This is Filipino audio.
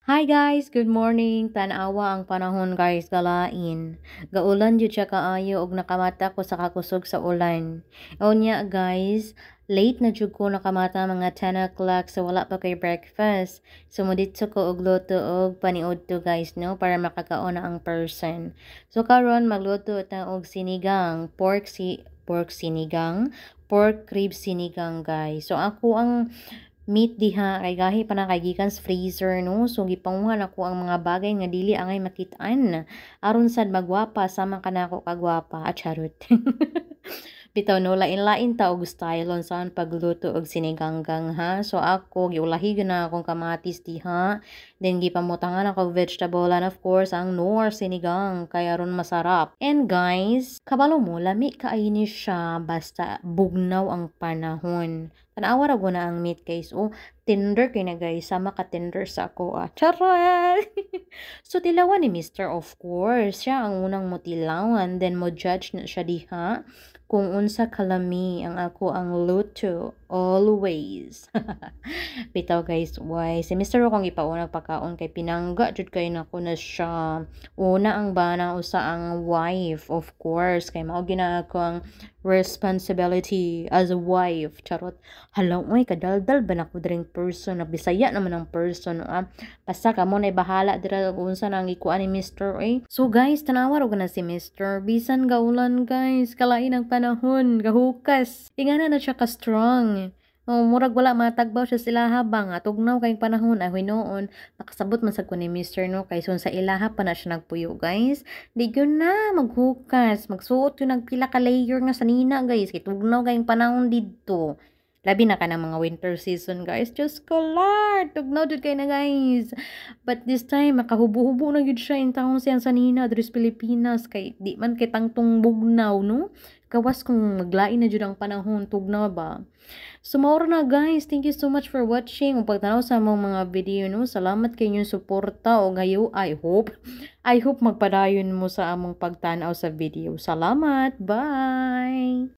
Hi guys, good morning. Tanawa ang panahon guys, galain. Gaulan jud siya kaayo og nakamata ko sa kakusog sa ulan. Unya guys, late na jud ko nakamata mga 10 o'clock so wala pa kay breakfast. Sumuditso ko og luto og paniudto guys no para makakaon na ang person. So karon magluto ta og sinigang, pork sinigang, pork rib sinigang guys. So ako ang meat diha kay gahi pa na kay gikan sa freezer no, so gipanguhan ako ang mga bagay nga dili angay makitaan aron sad magwapa sama kanako kagwapa at charot. Bitaw no, lain-lain ta og style on saan pagluto og siniganggang ha. So ako giulahi na akong kamatis diha, then gipamutangan ako vegetable and of course ang nor sinigang kaya ron masarap. And guys, kabalo mo lami kaini siya basta bugnaw ang panahon. Tanawa ra na ang meat guys. Oh, tender kay na guys, sama ka tender sa ako ah. Charot! So tilawan ni Mr. of course. Siya ang unang mo tilawan, then mo judge na siya diha kung unsa kalami ang ako ang luto always. Bitaw guys, why si Mr. Ro kong ipauna pagkaon kay pinangga jud kay nako na siya. Una ang bana usa ang wife of course kay mao gina ako ang responsibility as a wife. Charot. Hala, oy kadaldal ba nako dring person na Bisaya naman ang person ah. Basta ka mo na bahala dira kung unsa nang ikuan ni Mr. Eh. So guys, tanawa ro na si Mr. Bisan gaulan guys, kalain ang panahon, gahukas. Ingana na siya ka strong. Oh, murag wala matagbaw siya sila habang atugnaw kay panahon ay noon nakasabot man sad ko ni Mr. no kay son sa ilaha pa na siya nagpuyo guys. Di gyud na maghukas, magsuot yun nagpila ka layer nga sanina guys kay tugnaw kay panahon didto. Labi na ka ng mga winter season guys. Diyos ko Lord, tugnaw jud kay na guys. But this time makahubo-hubo na gyud siya in taon siyang sanina dres Pilipinas kay di man kay tangtong bugnaw no. Kawas kung maglain na jud ang panahon tugnaw ba. So mauro na guys, thank you so much for watching. Ug pagtanaw sa among mga video no, salamat kay inyong suporta o gayo I hope magpadayon mo sa among pagtanaw sa video. Salamat. Bye.